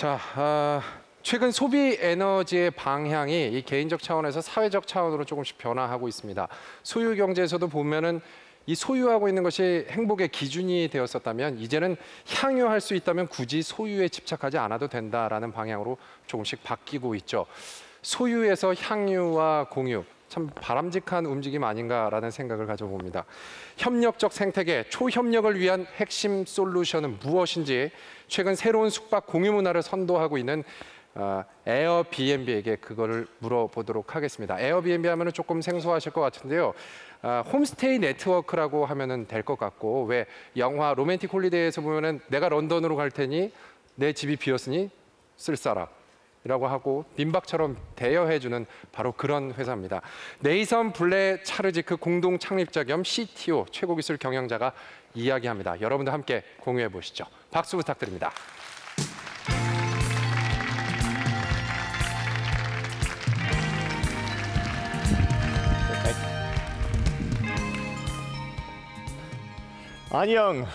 자, 최근 소비 에너지의 방향이 이 개인적 차원에서 사회적 차원으로 조금씩 변화하고 있습니다. 소유 경제에서도 보면은 이 소유하고 있는 것이 행복의 기준이 되었었다면 이제는 향유할 수 있다면 굳이 소유에 집착하지 않아도 된다라는 방향으로 조금씩 바뀌고 있죠. 소유에서 향유와 공유, 참 바람직한 움직임 아닌가라는 생각을 가져봅니다. 협력적 생태계, 초협력을 위한 핵심 솔루션은 무엇인지 최근 새로운 숙박 공유 문화를 선도하고 있는 에어비앤비에게 그거를 물어보도록 하겠습니다. 에어비앤비 하면 조금 생소하실 것 같은데요. 홈스테이 네트워크라고 하면 될 것 같고, 왜 영화 로맨틱 홀리데이에서 보면은 내가 런던으로 갈 테니 내 집이 비었으니 쓸 사람 이라고 하고 민박처럼 대여해주는 바로 그런 회사입니다. 네이선 블레차르지크 공동창립자 겸 CTO 최고기술 경영자가 이야기합니다. 여러분도 함께 공유해 보시죠. 박수 부탁드립니다. 안녕.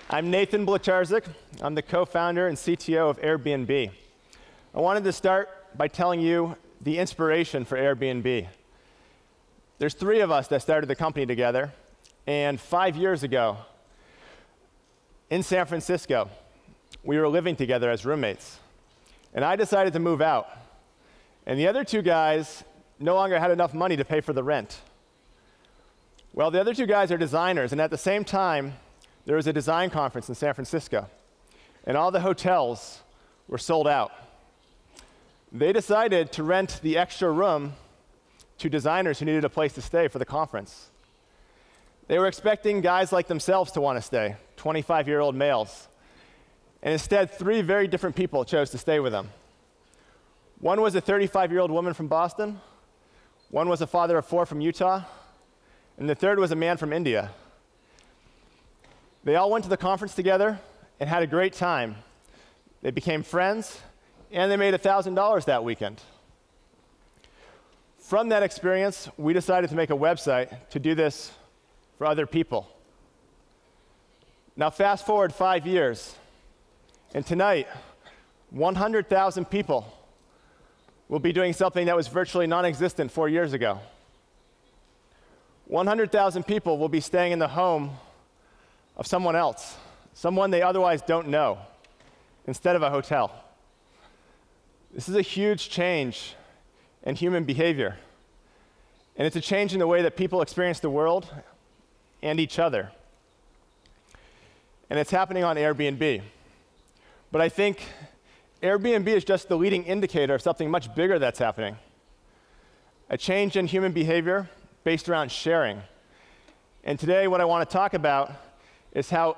I'm Nathan Blecharczyk. I'm the co-founder and CTO of Airbnb. I wanted to start by telling you the inspiration for Airbnb. There's 3 of us that started the company together, and 5 years ago, in San Francisco, we were living together as roommates. And I decided to move out. And the other 2 guys no longer had enough money to pay for the rent. Well, the other 2 guys are designers, and at the same time, there was a design conference in San Francisco, and all the hotels were sold out. They decided to rent the extra room to designers who needed a place to stay for the conference. They were expecting guys like themselves to want to stay, 25-year-old males. And instead, 3 very different people chose to stay with them. One was a 35-year-old woman from Boston, one was a father of 4 from Utah, and the third was a man from India. They all went to the conference together and had a great time. They became friends, and they made $1,000 that weekend. From that experience, we decided to make a website to do this for other people. Now, fast forward 5 years, and tonight, 100,000 people will be doing something that was virtually non-existent 4 years ago. 100,000 people will be staying in the home of someone else, someone they otherwise don't know, instead of a hotel. This is a huge change in human behavior, and it's a change in the way that people experience the world and each other. And it's happening on Airbnb. But I think Airbnb is just the leading indicator of something much bigger that's happening. A change in human behavior based around sharing. And today, what I want to talk about is how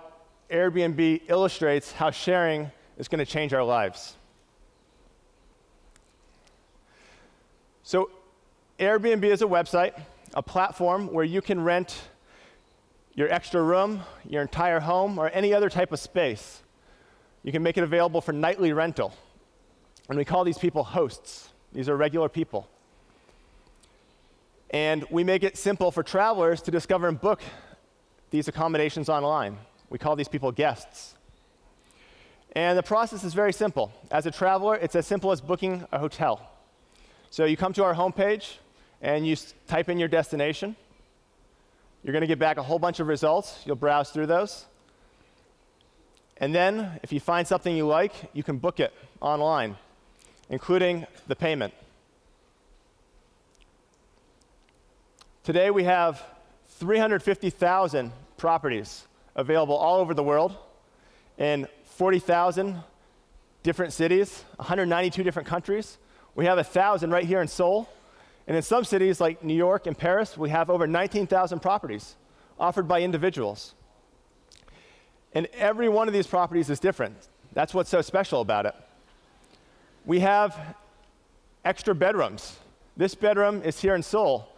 Airbnb illustrates how sharing is going to change our lives. So Airbnb is a website, a platform where you can rent your extra room, your entire home, or any other type of space. You can make it available for nightly rental. And we call these people hosts. These are regular people. And we make it simple for travelers to discover and book these accommodations online. We call these people guests. And the process is very simple. As a traveler, it's as simple as booking a hotel. So you come to our homepage, and you type in your destination. You're going to get back a whole bunch of results. You'll browse through those. And then, if you find something you like, you can book it online, including the payment. Today, we have 350,000 properties available all over the world in 40,000 different cities, 192 different countries. We have 1,000 right here in Seoul. And in some cities like New York and Paris, we have over 19,000 properties offered by individuals. And every one of these properties is different. That's what's so special about it. We have extra bedrooms. This bedroom is here in Seoul.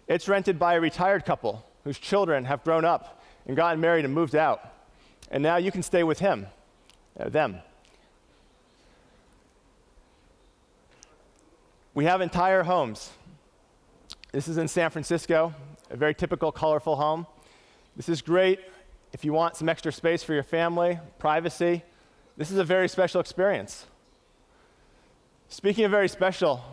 It's rented by a retired couple whose children have grown up and gotten married and moved out. And now you can stay with them. We have entire homes. This is in San Francisco, a very typical, colorful home. This is great if you want some extra space for your family, privacy. This is a very special experience. Speaking of very special,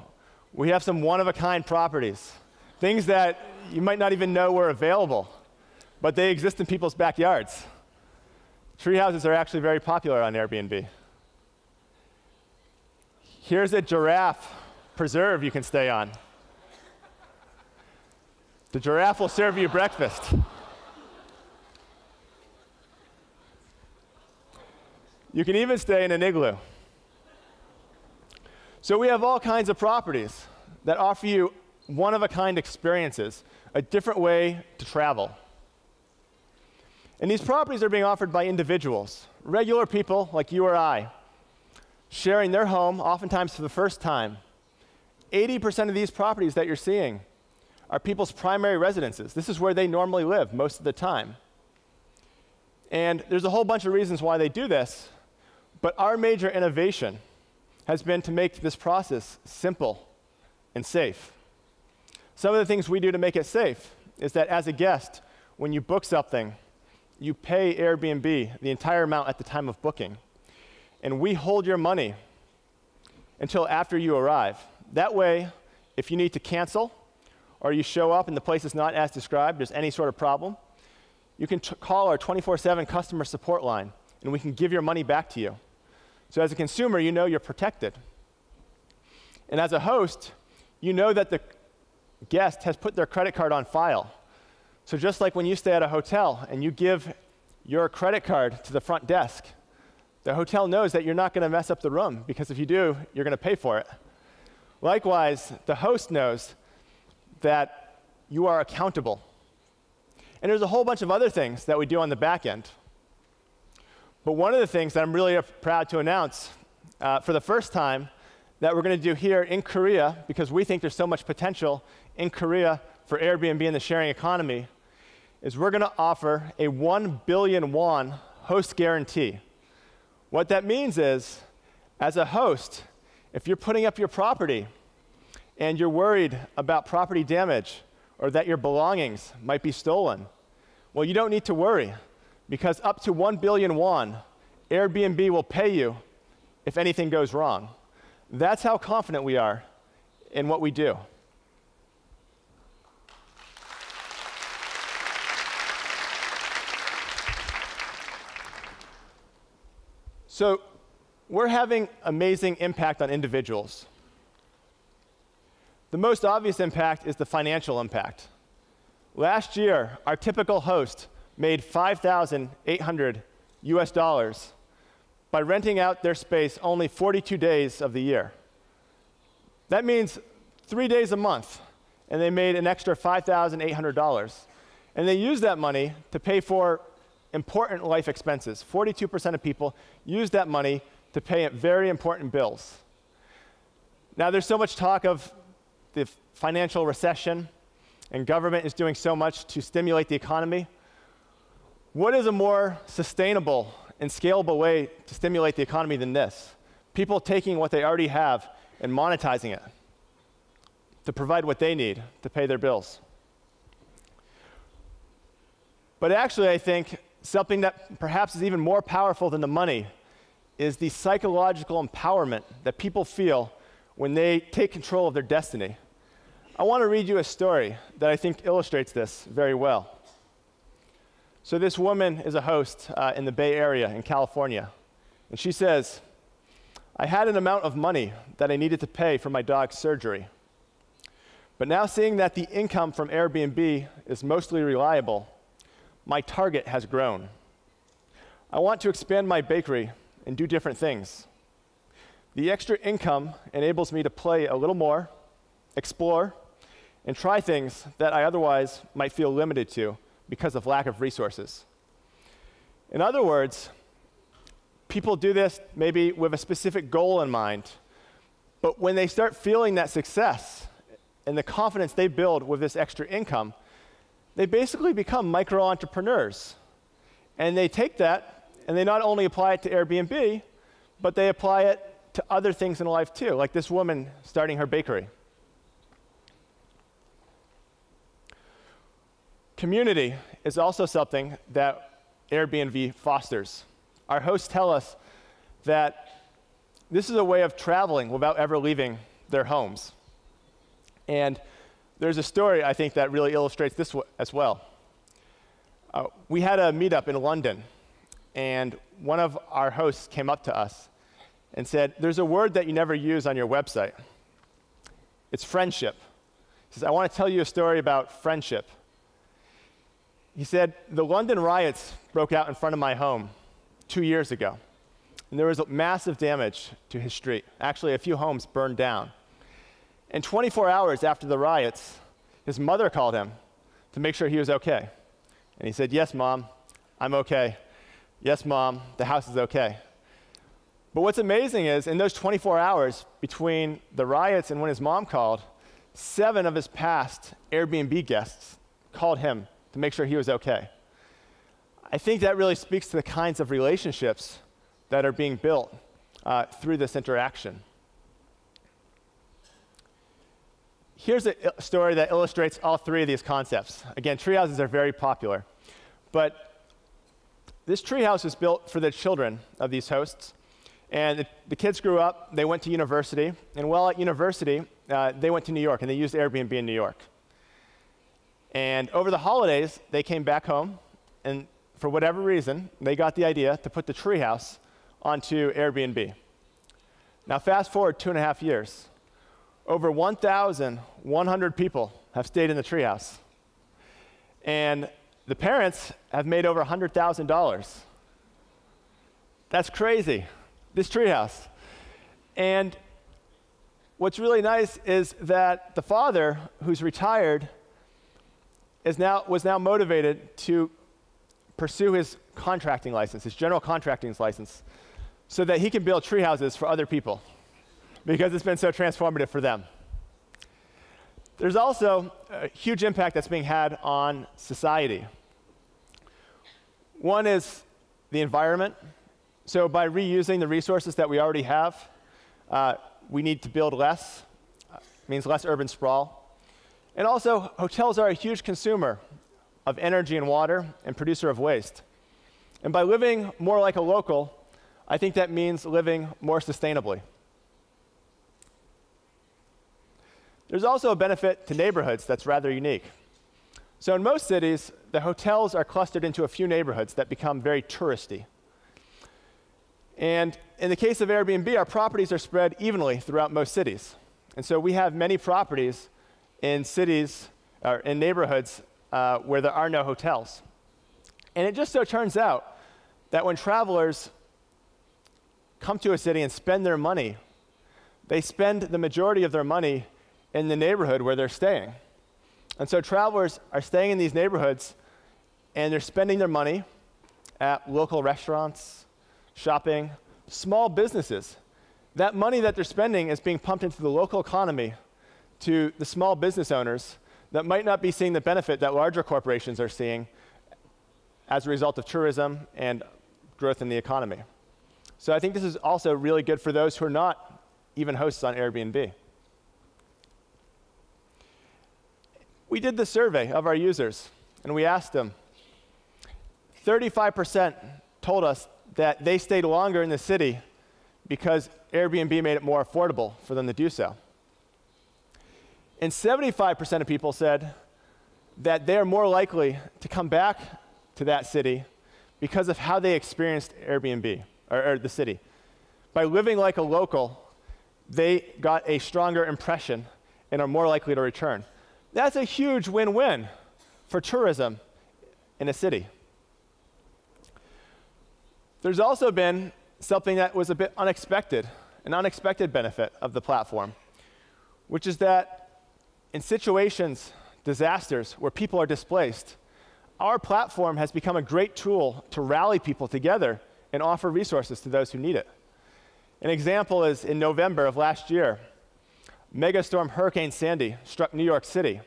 we have some one-of-a-kind properties, things that you might not even know were available, but they exist in people's backyards. Tree houses are actually very popular on Airbnb. Here's a giraffe preserve you can stay on. The giraffe will serve you breakfast. You can even stay in an igloo. So we have all kinds of properties that offer you one-of-a-kind experiences, a different way to travel. And these properties are being offered by individuals, regular people like you or I, sharing their home, oftentimes for the first time. 80% of these properties that you're seeing are people's primary residences. This is where they normally live most of the time. And there's a whole bunch of reasons why they do this, but our major innovation has been to make this process simple and safe. Some of the things we do to make it safe is that as a guest, when you book something, you pay Airbnb the entire amount at the time of booking. And we hold your money until after you arrive. That way, if you need to cancel or you show up and the place is not as described, there's any sort of problem, you can call our 24/7 customer support line and we can give your money back to you. So as a consumer, you know you're protected. And as a host, you know that the guest has put their credit card on file. So just like when you stay at a hotel and you give your credit card to the front desk, the hotel knows that you're not going to mess up the room, because if you do, you're going to pay for it. Likewise, the host knows that you are accountable. And there's a whole bunch of other things that we do on the back end. But one of the things that I'm really proud to announce for the first time that we're going to do here in Korea, because we think there's so much potential in Korea for Airbnb and the sharing economy, is we're going to offer a 1 billion won host guarantee. What that means is, as a host, if you're putting up your property and you're worried about property damage or that your belongings might be stolen, well, you don't need to worry, because up to 1 billion won, Airbnb will pay you if anything goes wrong. That's how confident we are in what we do. So we're having amazing impact on individuals. The most obvious impact is the financial impact. Last year, our typical host made $5,800 US by renting out their space only 42 days of the year. That means 3 days a month, and they made an extra $5,800. And they used that money to pay for important life expenses. 42% of people use that money to pay very important bills. Now, there's so much talk of the financial recession, and government is doing so much to stimulate the economy. What is a more sustainable and scalable way to stimulate the economy than this? People taking what they already have and monetizing it to provide what they need to pay their bills. But actually, I think something that perhaps is even more powerful than the money is the psychological empowerment that people feel when they take control of their destiny. I want to read you a story that I think illustrates this very well. So this woman is a host in the Bay Area in California. And she says, "I had an amount of money that I needed to pay for my dog's surgery. But now seeing that the income from Airbnb is mostly reliable, my target has grown. I want to expand my bakery and do different things. The extra income enables me to play a little more, explore, and try things that I otherwise might feel limited to because of lack of resources." In other words, people do this maybe with a specific goal in mind, but when they start feeling that success and the confidence they build with this extra income, they basically become micro-entrepreneurs. And they take that, and they not only apply it to Airbnb, but they apply it to other things in life too, like this woman starting her bakery. Community is also something that Airbnb fosters. Our hosts tell us that this is a way of traveling without ever leaving their homes. And there's a story, I think, that really illustrates this as well. We had a meetup in London, and one of our hosts came up to us and said, there's a word that you never use on your website. It's friendship. He says, I want to tell you a story about friendship. He said, the London riots broke out in front of my home 2 years ago, and there was massive damage to his street. Actually, a few homes burned down. And 24 hours after the riots, his mother called him to make sure he was okay. And he said, yes, Mom, I'm okay. Yes, Mom, the house is okay. But what's amazing is, in those 24 hours between the riots and when his mom called, 7 of his past Airbnb guests called him to make sure he was okay. I think that really speaks to the kinds of relationships that are being built through this interaction. Here's a story that illustrates all 3 of these concepts. Again, treehouses are very popular. But this treehouse was built for the children of these hosts. And the kids grew up, they went to university. And while at university, they went to New York, and they used Airbnb in New York. And over the holidays, they came back home. And for whatever reason, they got the idea to put the treehouse onto Airbnb. Now, fast forward 2.5 years. Over 1,100 people have stayed in the treehouse. And the parents have made over $100,000. That's crazy, this treehouse. And what's really nice is that the father, who's retired, was now motivated to pursue his contracting license, his general contracting license, so that he can build treehouses for other people, because it's been so transformative for them. There's also a huge impact that's being had on society. One is the environment. So by reusing the resources that we already have, we need to build less. Means less urban sprawl. And also, hotels are a huge consumer of energy and water and producer of waste. And by living more like a local, I think that means living more sustainably. There's also a benefit to neighborhoods that's rather unique. So in most cities, the hotels are clustered into a few neighborhoods that become very touristy. And in the case of Airbnb, our properties are spread evenly throughout most cities. And so we have many properties in cities, or in neighborhoods where there are no hotels. And it just so turns out that when travelers come to a city and spend their money, they spend the majority of their money in the neighborhood where they're staying. And so travelers are staying in these neighborhoods, and they're spending their money at local restaurants, shopping, small businesses. That money that they're spending is being pumped into the local economy to the small business owners that might not be seeing the benefit that larger corporations are seeing as a result of tourism and growth in the economy. So I think this is also really good for those who are not even hosts on Airbnb. We did the survey of our users, and we asked them. 35% told us that they stayed longer in the city because Airbnb made it more affordable for them to do so. And 75% of people said that they are more likely to come back to that city because of how they experienced Airbnb, or the city. By living like a local, they got a stronger impression and are more likely to return. That's a huge win-win for tourism in a city. There's also been something that was a bit unexpected, an unexpected benefit of the platform, which is that in situations, disasters, where people are displaced, our platform has become a great tool to rally people together and offer resources to those who need it. An example is in November of last year, megastorm Hurricane Sandy struck New York City,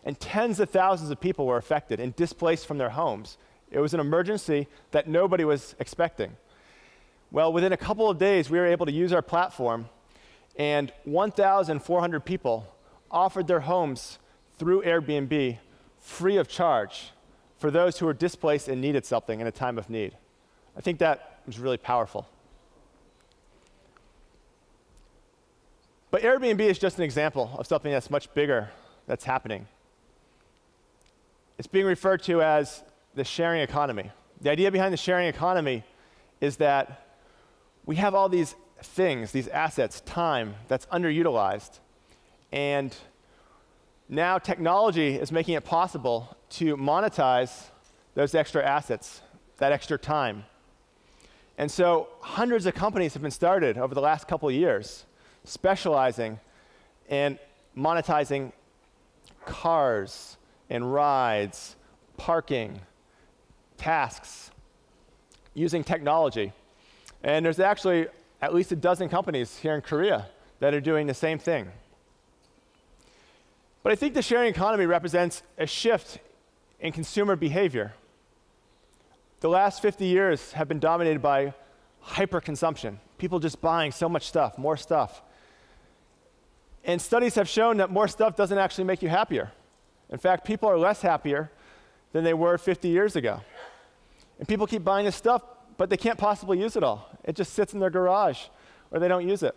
and tens of thousands of people were affected and displaced from their homes. It was an emergency that nobody was expecting. Well, within a couple of days, we were able to use our platform, and 1,400 people offered their homes through Airbnb free of charge for those who were displaced and needed something in a time of need. I think that was really powerful. But Airbnb is just an example of something that's much bigger that's happening. It's being referred to as the sharing economy. The idea behind the sharing economy is that we have all these things, these assets, time that's underutilized. And now technology is making it possible to monetize those extra assets, that extra time. And so hundreds of companies have been started over the last couple of years, specializing in monetizing cars and rides, parking, tasks, using technology. And there's actually at least a dozen companies here in Korea that are doing the same thing. But I think the sharing economy represents a shift in consumer behavior. The last 50 years have been dominated by hyper-consumption, people just buying so much stuff, more stuff. And studies have shown that more stuff doesn't actually make you happier. In fact, people are less happier than they were 50 years ago. And people keep buying this stuff, but they can't possibly use it all. It just sits in their garage, or they don't use it.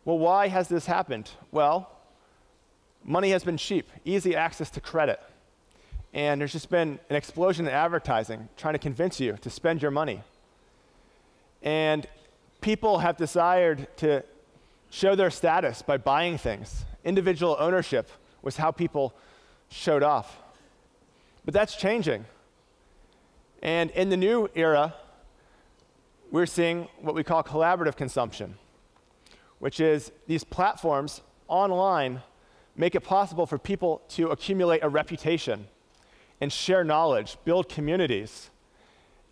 Well, why has this happened? Well, money has been cheap, easy access to credit. And there's just been an explosion in advertising trying to convince you to spend your money. And people have desired to show their status by buying things. Individual ownership was how people showed off. But that's changing. And in the new era, we're seeing what we call collaborative consumption, which is these platforms online make it possible for people to accumulate a reputation and share knowledge, build communities,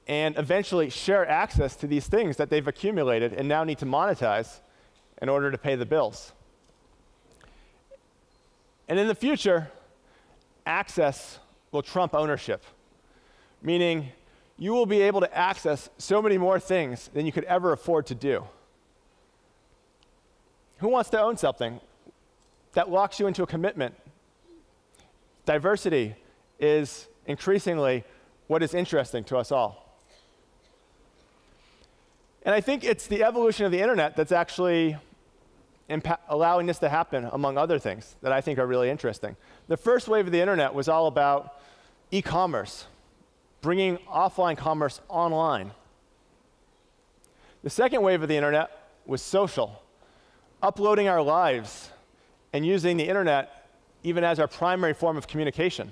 and eventually share access to these things that they've accumulated and now need to monetize in order to pay the bills. And in the future, access will trump ownership, meaning you will be able to access so many more things than you could ever afford to do. Who wants to own something that locks you into a commitment? Diversity is increasingly what is interesting to us all. And I think it's the evolution of the internet that's actually allowing this to happen, among other things that I think are really interesting. The first wave of the internet was all about e-commerce, bringing offline commerce online. The second wave of the internet was social, uploading our lives and using the internet even as our primary form of communication.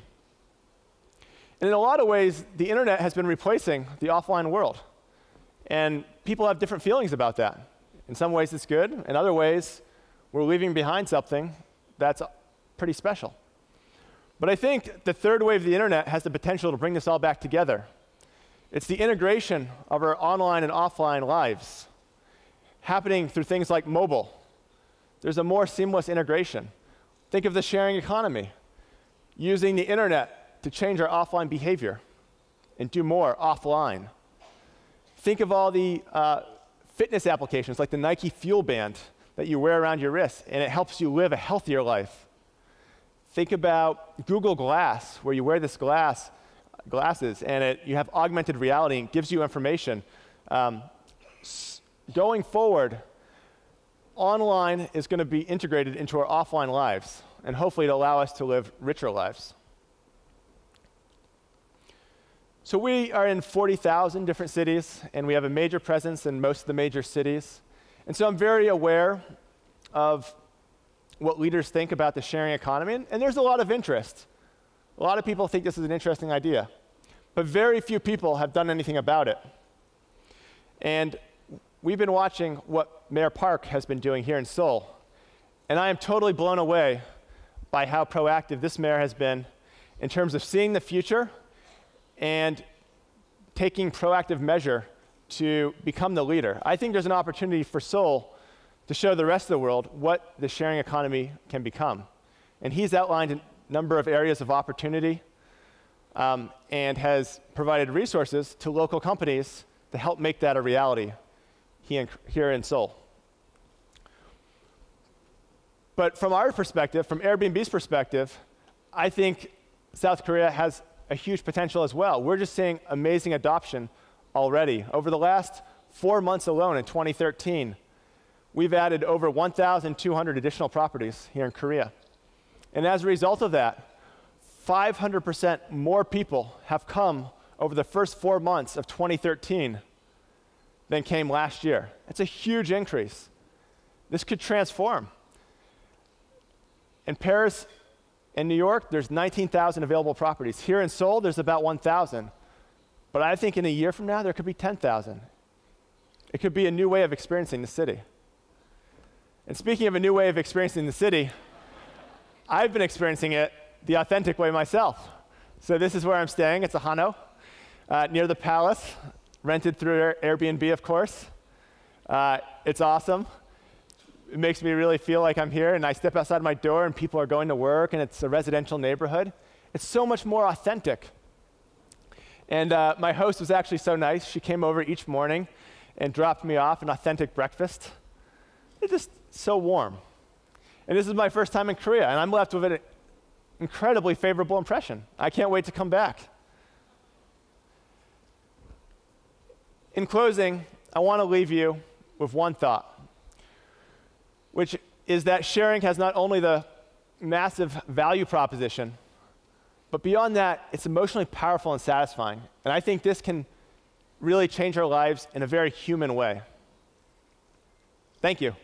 And in a lot of ways, the internet has been replacing the offline world. And people have different feelings about that. In some ways, it's good. In other ways, we're leaving behind something that's pretty special. But I think the third wave of the internet has the potential to bring this all back together. It's the integration of our online and offline lives, happening through things like mobile. There's a more seamless integration. Think of the sharing economy, using the internet to change our offline behavior and do more offline. Think of all the fitness applications like the Nike Fuel Band that you wear around your wrist, and it helps you live a healthier life. Think about Google Glass, where you wear this glasses, and you have augmented reality and gives you information. Going forward, online is going to be integrated into our offline lives, and hopefully to allow us to live richer lives. So we are in 40,000 different cities, and we have a major presence in most of the major cities. And so I'm very aware of what leaders think about the sharing economy, and there's a lot of interest. A lot of people think this is an interesting idea, but very few people have done anything about it. And we've been watching what Mayor Park has been doing here in Seoul, and I am totally blown away by how proactive this mayor has been in terms of seeing the future and taking proactive measure to become the leader. I think there's an opportunity for Seoul to show the rest of the world what the sharing economy can become. And he's outlined a number of areas of opportunity and has provided resources to local companies to help make that a reality here in Seoul. But from our perspective, from Airbnb's perspective, I think South Korea has a huge potential as well. We're just seeing amazing adoption already. Over the last 4 months alone in 2013, we've added over 1,200 additional properties here in Korea. And as a result of that, 500% more people have come over the first 4 months of 2013 than came last year. It's a huge increase. This could transform. In Paris and New York, there's 19,000 available properties. Here in Seoul, there's about 1,000. But I think in a year from now, there could be 10,000. It could be a new way of experiencing the city. And speaking of a new way of experiencing the city, I've been experiencing it the authentic way myself. So this is where I'm staying. It's a Hano, near the palace, rented through Airbnb, of course. It's awesome. It makes me really feel like I'm here, and I step outside my door and people are going to work, and it's a residential neighborhood. It's so much more authentic. And my host was actually so nice. She came over each morning and dropped me off an authentic breakfast. It's just so warm. And this is my first time in Korea, and I'm left with an incredibly favorable impression. I can't wait to come back. In closing, I want to leave you with one thought, which is that sharing has not only the massive value proposition, but beyond that, it's emotionally powerful and satisfying. And I think this can really change our lives in a very human way. Thank you.